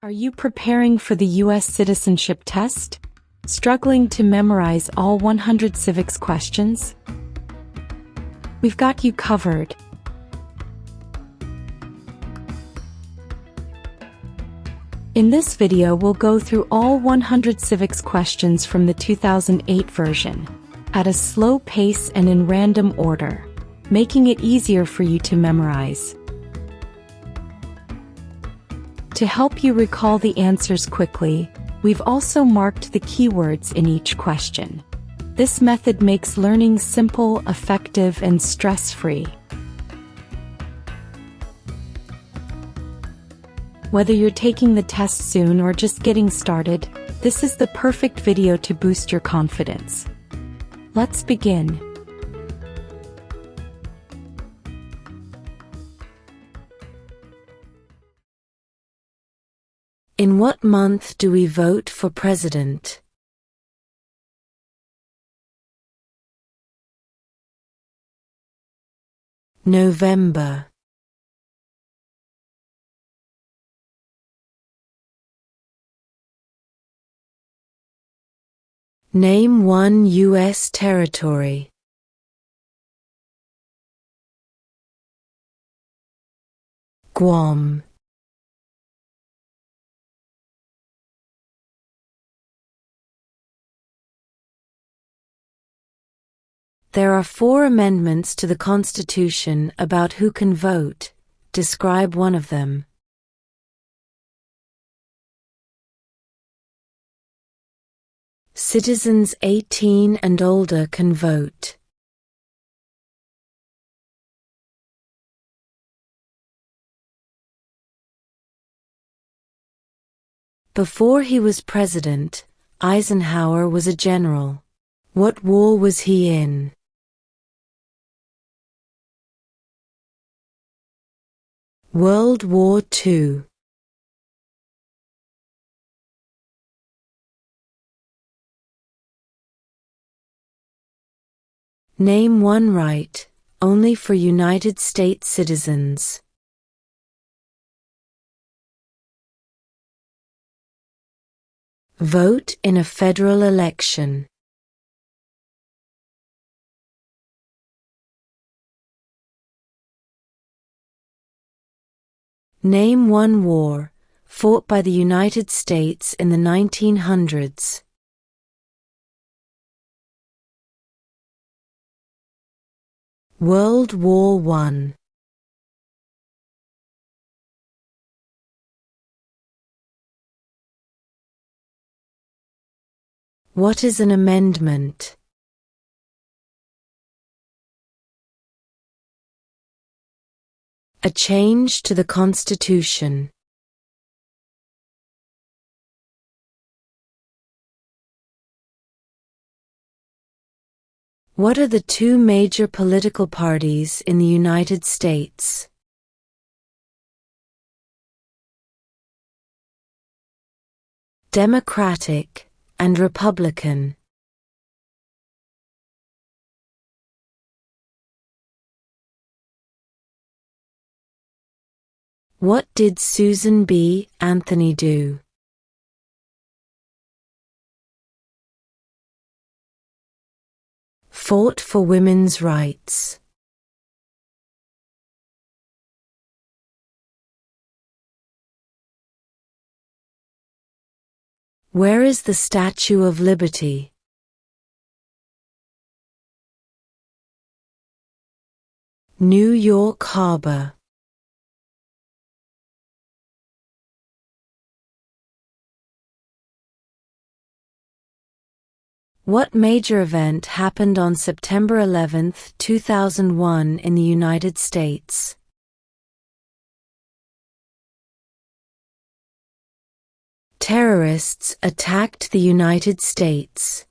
Are you preparing for the U.S. Citizenship Test? Struggling to memorize all 100 civics questions? We've got you covered. In this video, we'll go through all 100 civics questions from the 2008 version, at a slow pace and in random order, making it easier for you to memorize. To help you recall the answers quickly, we've also marked the keywords in each question. This method makes learning simple, effective, and stress-free. Whether you're taking the test soon or just getting started, this is the perfect video to boost your confidence. Let's begin. In what month do we vote for president? November. Name one U.S. territory. Guam. There are 4 amendments to the Constitution about who can vote. Describe one of them. Citizens 18 and older can vote. Before he was president, Eisenhower was a general. What war was he in? World War II. Name one right, only for United States citizens. Vote in a federal election. Name one war fought by the United States in the 1900s. World War I. What is an amendment? A change to the Constitution. What are the 2 major political parties in the United States? Democratic and Republican. What did Susan B. Anthony do? Fought for women's rights. Where is the Statue of Liberty? New York Harbor. What major event happened on September 11, 2001 in the United States? Terrorists attacked the United States.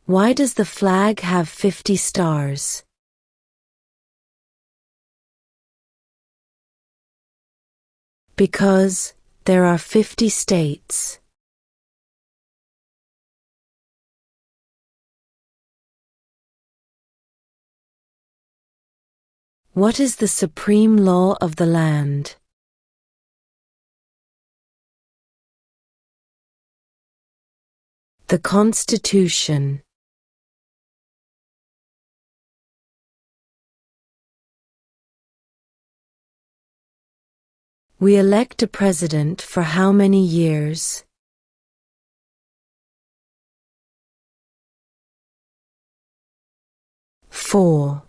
Why does the flag have 50 stars? Because there are 50 states. What is the supreme law of the land? The Constitution. We elect a president for how many years? Four.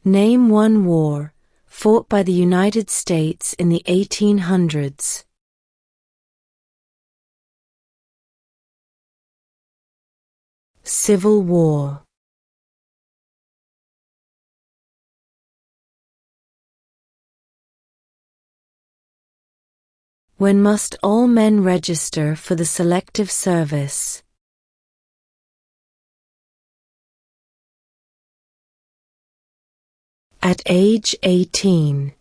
Name one war fought by the United States in the 1800s. Civil War. When must all men register for the Selective Service? At age 18.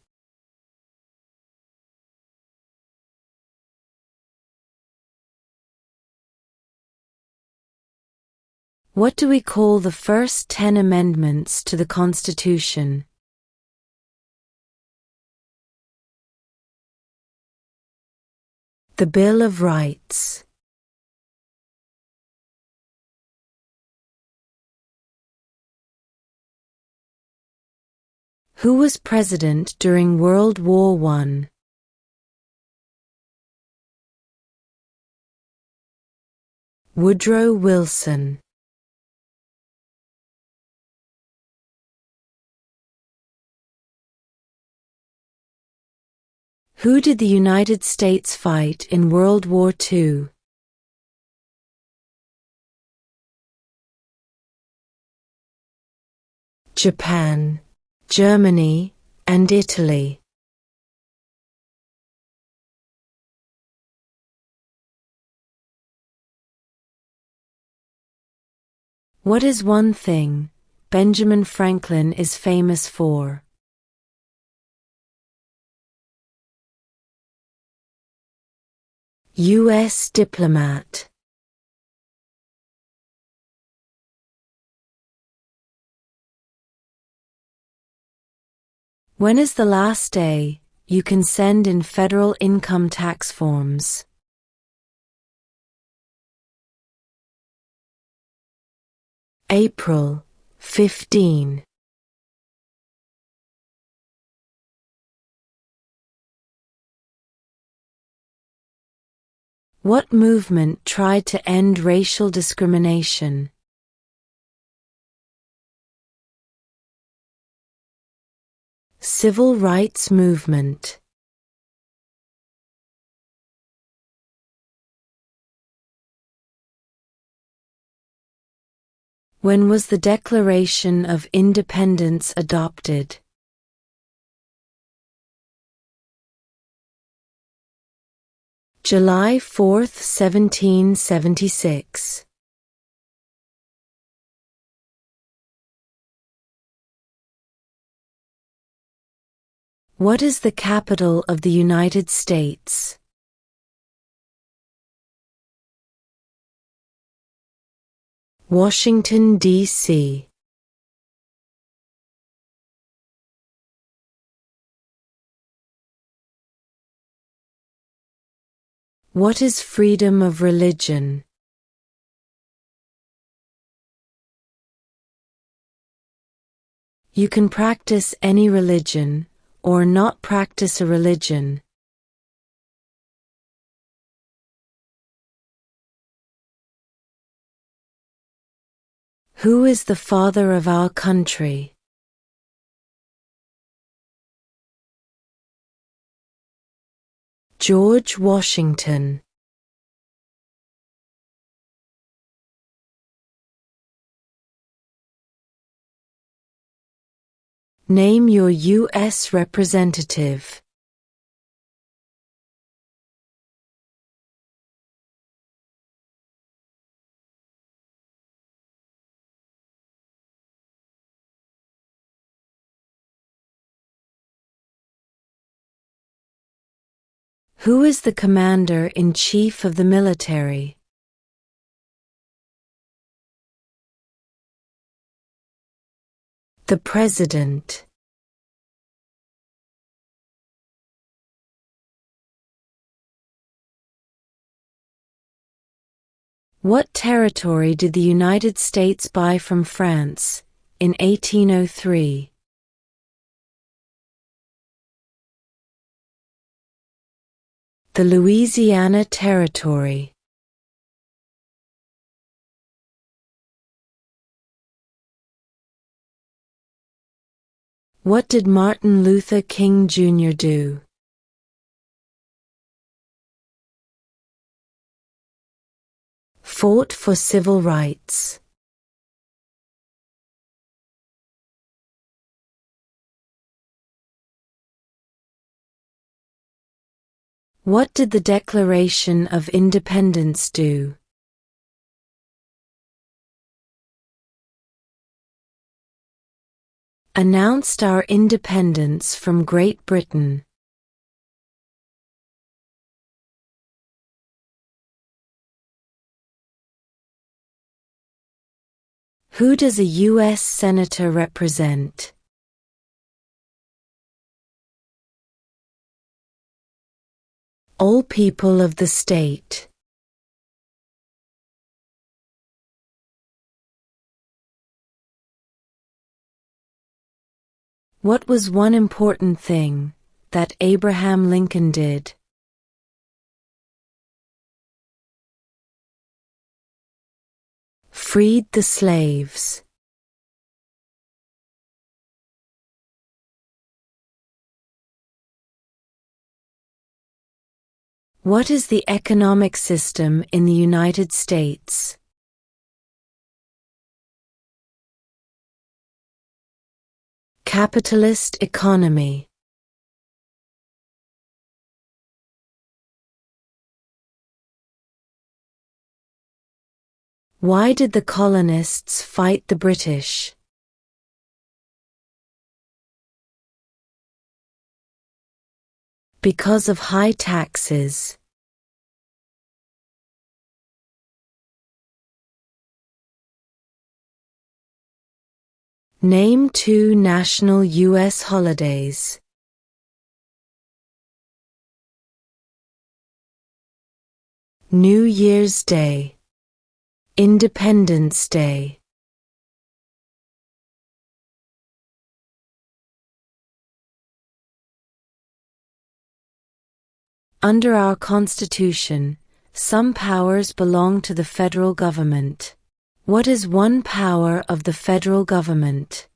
What do we call the first 10 amendments to the Constitution? The Bill of Rights. Who was president during World War I? Woodrow Wilson. Who did the United States fight in World War II? Japan, Germany, and Italy. What is one thing Benjamin Franklin is famous for? U.S. diplomat. When is the last day you can send in federal income tax forms? April 15. What movement tried to end racial discrimination? Civil rights movement. When was the Declaration of Independence adopted? July 4, 1776. What is the capital of the United States? Washington, D.C. What is freedom of religion? You can practice any religion, or not practice a religion. Who is the father of our country? George Washington. Name your U.S. representative. Who is the commander-in-chief of the military? The President. What territory did the United States buy from France in 1803? The Louisiana Territory. What did Martin Luther King Jr. do? Fought for civil rights. What did the Declaration of Independence do? Announced our independence from Great Britain. Who does a U.S. Senator represent? All people of the state. What was one important thing that Abraham Lincoln did? Freed the slaves. What is the economic system in the United States? Capitalist economy. Why did the colonists fight the British? Because of high taxes. Name 2 national U.S. holidays. New Year's Day. Independence Day. Under our Constitution, some powers belong to the federal government. What is one power of the federal government?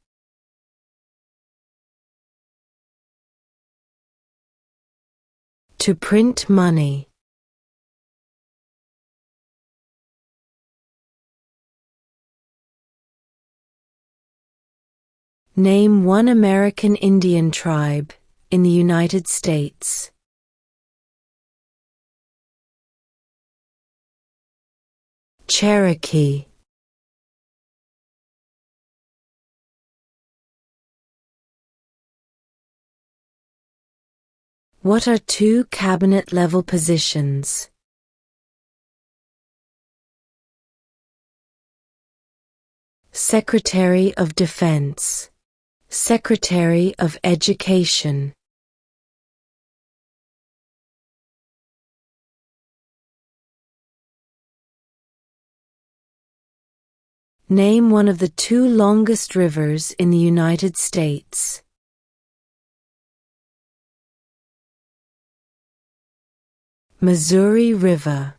To print money. Name one American Indian tribe in the United States. Cherokee. What are 2 cabinet-level positions? Secretary of Defense. Secretary of Education. Name one of the 2 longest rivers in the United States. Missouri River.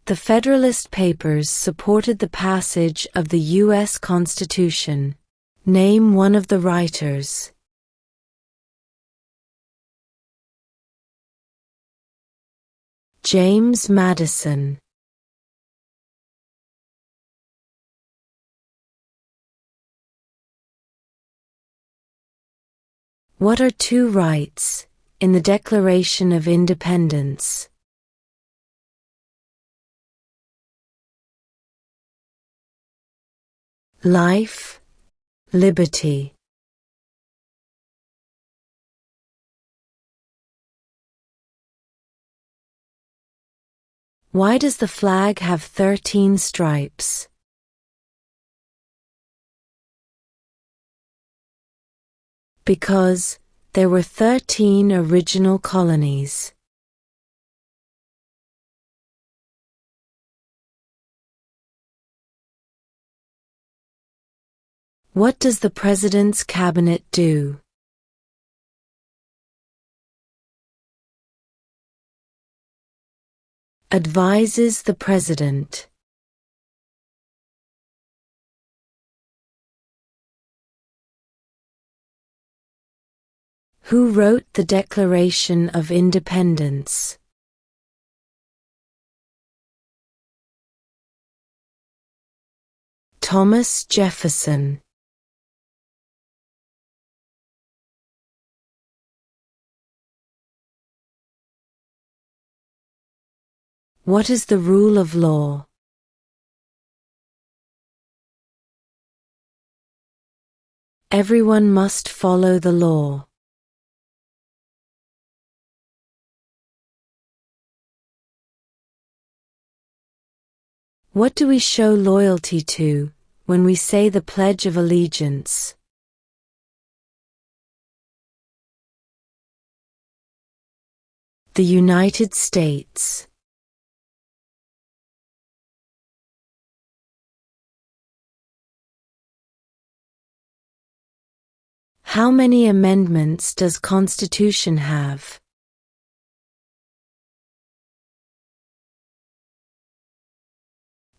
The Federalist Papers supported the passage of the U.S. Constitution. Name one of the writers. James Madison. What are 2 rights in the Declaration of Independence? Life, liberty. Why does the flag have 13 stripes? Because there were 13 original colonies. What does the President's Cabinet do? Advises the President. Who wrote the Declaration of Independence? Thomas Jefferson. What is the rule of law? Everyone must follow the law. What do we show loyalty to when we say the Pledge of Allegiance? The United States. How many amendments does Constitution have?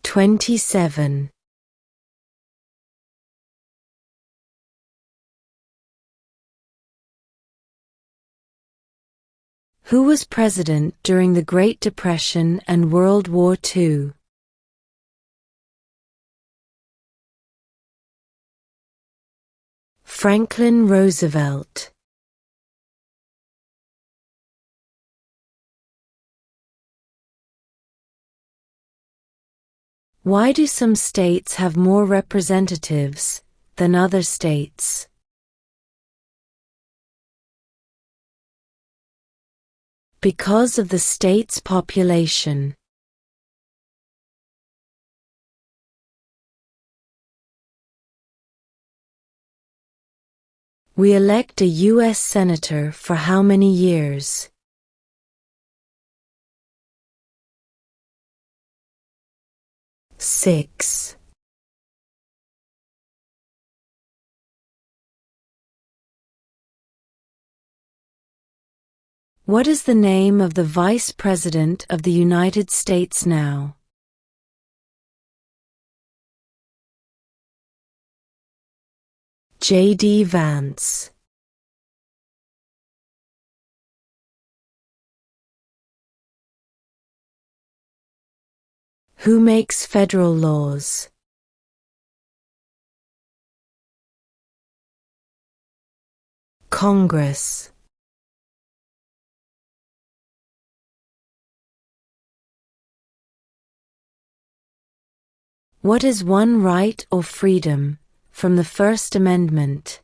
"27". Who was president during the Great Depression and World War II? Franklin Roosevelt. Why do some states have more representatives than other states? Because of the state's population. We elect a U.S. Senator for how many years? 6. What is the name of the Vice President of the United States now? J.D. Vance. Who makes federal laws? Congress. What is one right or freedom from the First Amendment?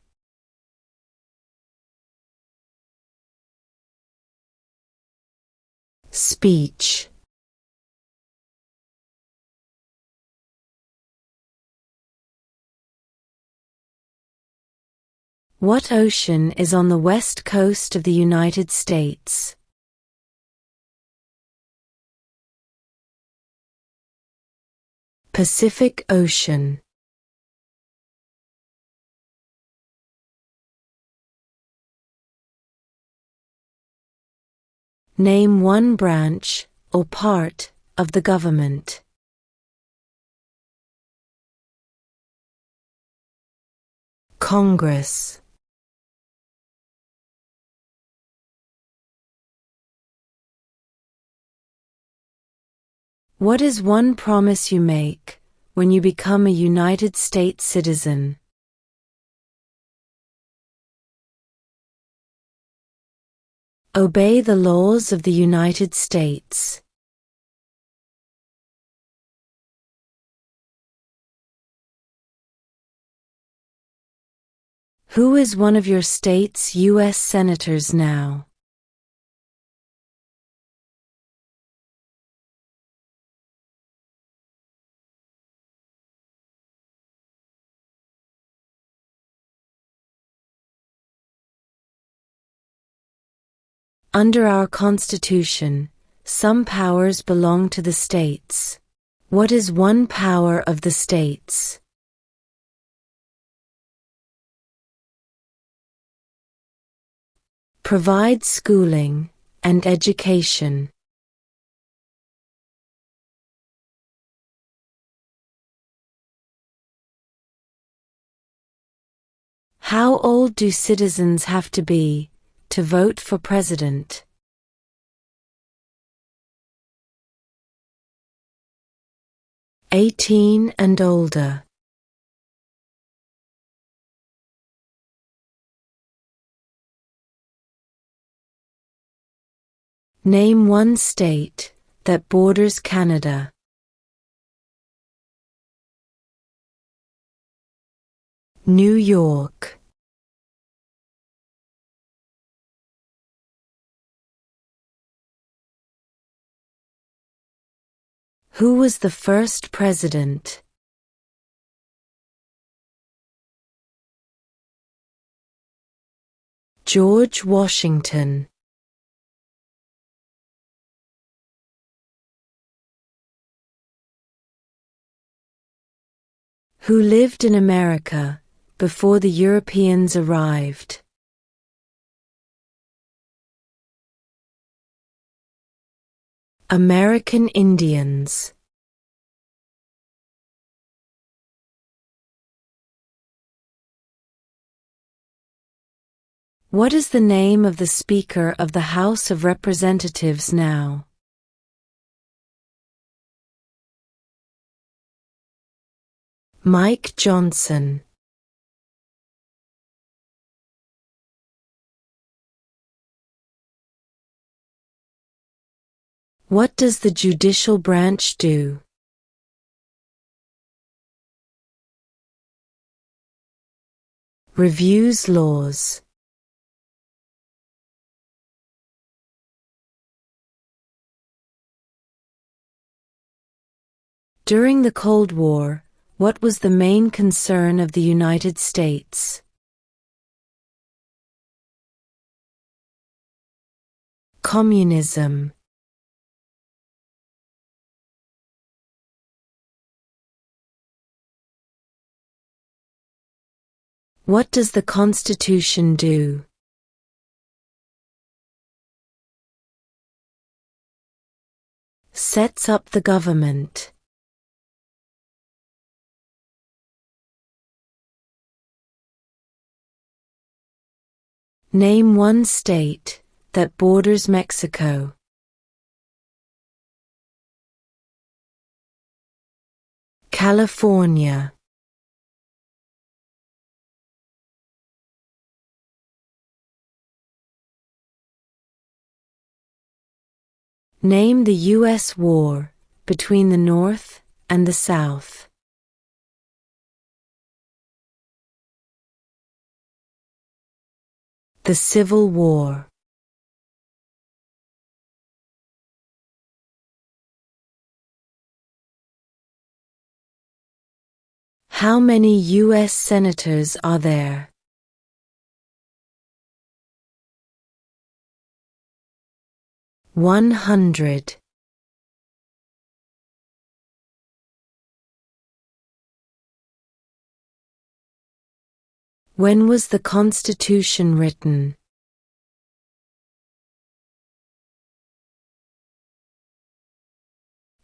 Speech. What ocean is on the west coast of the United States? Pacific Ocean. Name one branch or part of the government. Congress. What is one promise you make when you become a United States citizen? Obey the laws of the United States. Who is one of your state's U.S. senators now? Under our Constitution, some powers belong to the states. What is one power of the states? Provide schooling and education. How old do citizens have to be to vote for president? "18 and older." Name one state that borders Canada. New York. Who was the first president? George Washington. Who lived in America before the Europeans arrived? American Indians. What is the name of the Speaker of the House of Representatives now? Mike Johnson. What does the judicial branch do? Reviews laws. During the Cold War, what was the main concern of the United States? Communism. What does the Constitution do? Sets up the government. Name one state that borders Mexico. California. Name the U.S. war between the North and the South. The Civil War. How many U.S. senators are there? "100." When was the Constitution written?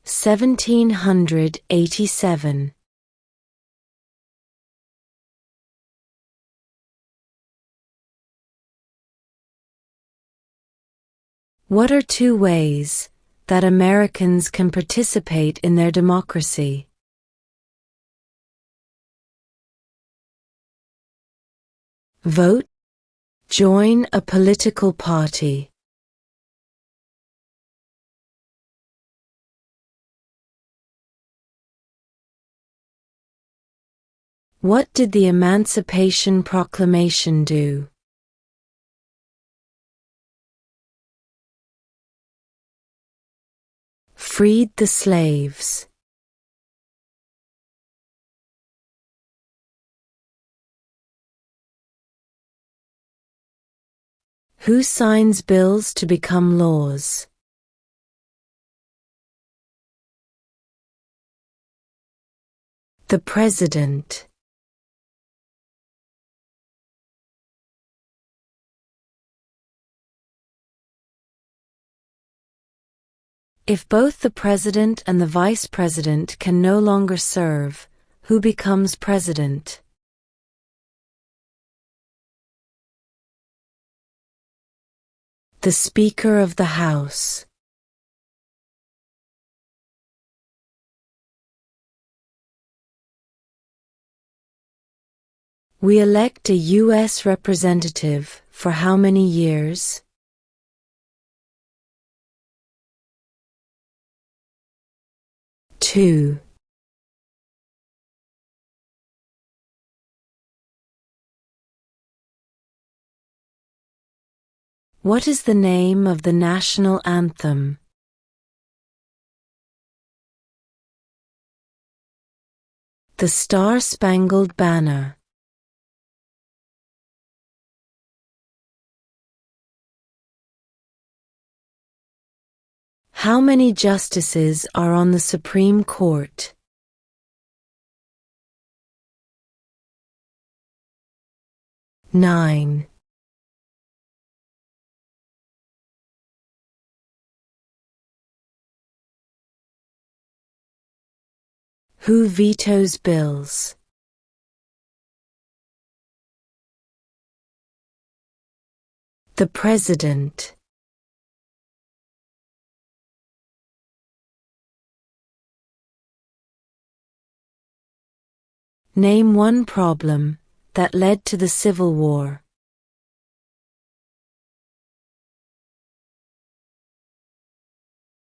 "1787." What are two ways that Americans can participate in their democracy? Vote. Join a political party. What did the Emancipation Proclamation do? Freed the slaves. Who signs bills to become laws? The President. If both the President and the Vice President can no longer serve, who becomes President? The Speaker of the House. We elect a U.S. representative for how many years? Two. What is the name of the national anthem? The Star-Spangled Banner. How many justices are on the Supreme Court? 9. Who vetoes bills? The President. Name one problem that led to the Civil War.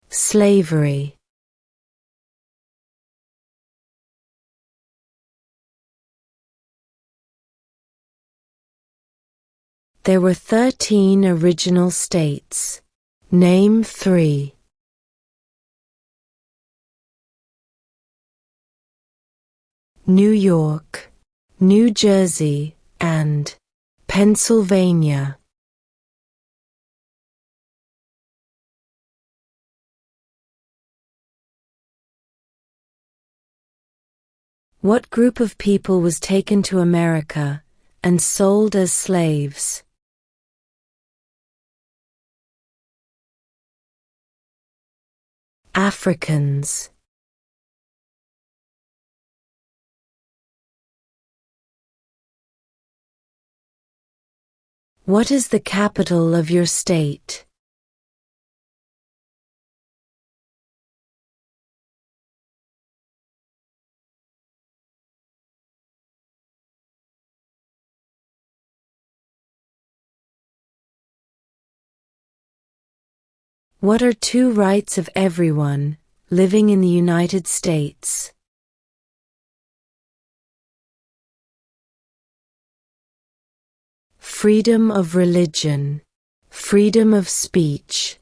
Slavery. There were 13 original states. Name 3. New York, New Jersey, and Pennsylvania. What group of people was taken to America and sold as slaves? Africans. What is the capital of your state? What are 2 rights of everyone living in the United States? Freedom of religion, freedom of speech.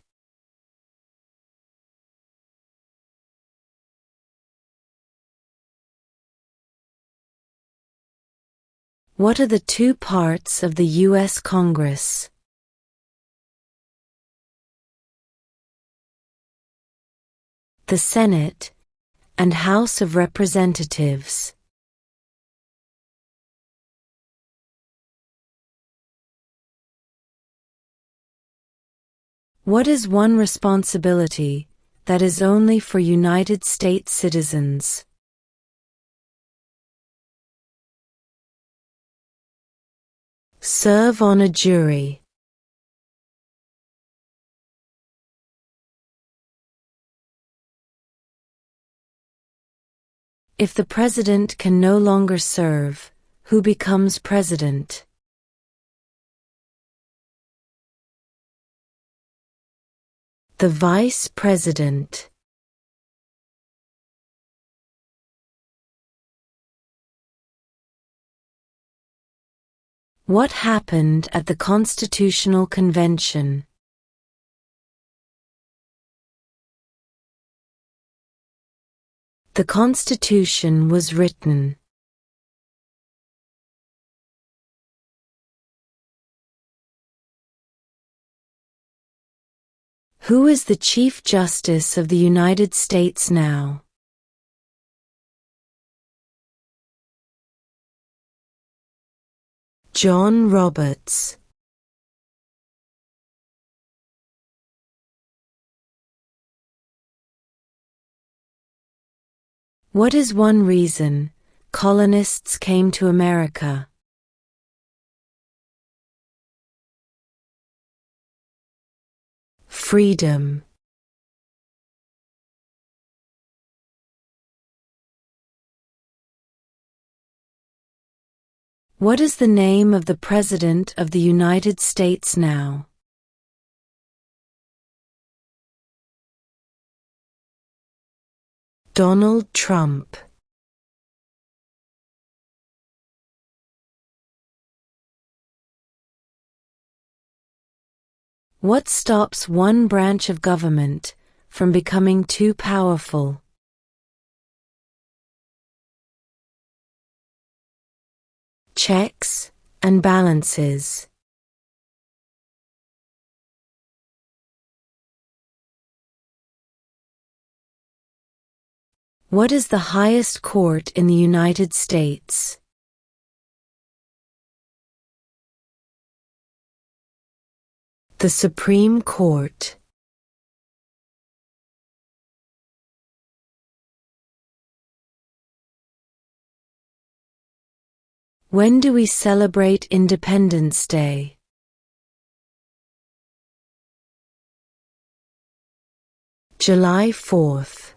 What are the 2 parts of the U.S. Congress? The Senate and House of Representatives. What is one responsibility that is only for United States citizens? Serve on a jury. If the President can no longer serve, who becomes President? The Vice President. What happened at the Constitutional Convention? The Constitution was written. Who is the Chief Justice of the United States now? John Roberts. What is one reason colonists came to America? Freedom. What is the name of the President of the United States now? Donald Trump. What stops one branch of government from becoming too powerful? Checks and balances. What is the highest court in the United States? The Supreme Court. When do we celebrate Independence Day? July 4th.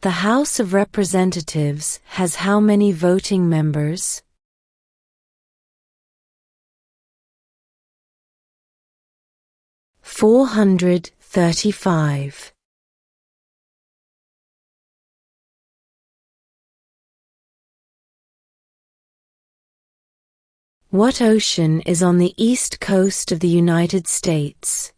The House of Representatives has how many voting members? $435. What ocean is on the east coast of the United States?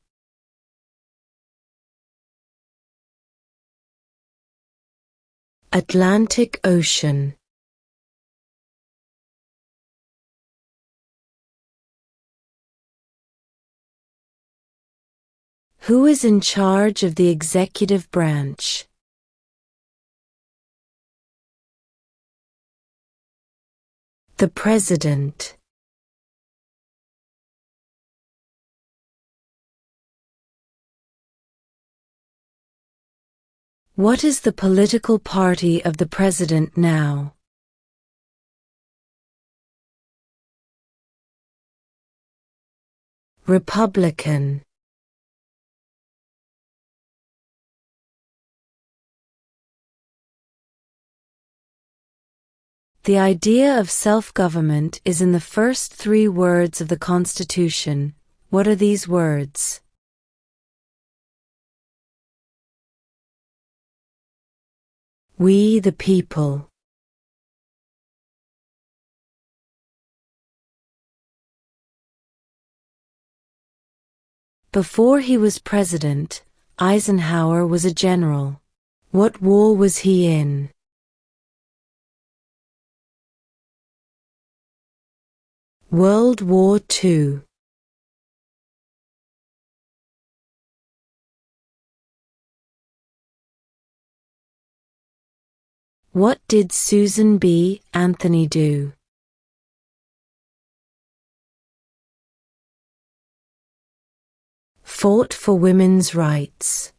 Atlantic Ocean. Who is in charge of the executive branch? The President. What is the political party of the President now? Republican. The idea of self-government is in the first 3 words of the Constitution. What are these words? We the people. Before he was president, Eisenhower was a general. What war was he in? World War II. What did Susan B. Anthony do? Fought for women's rights.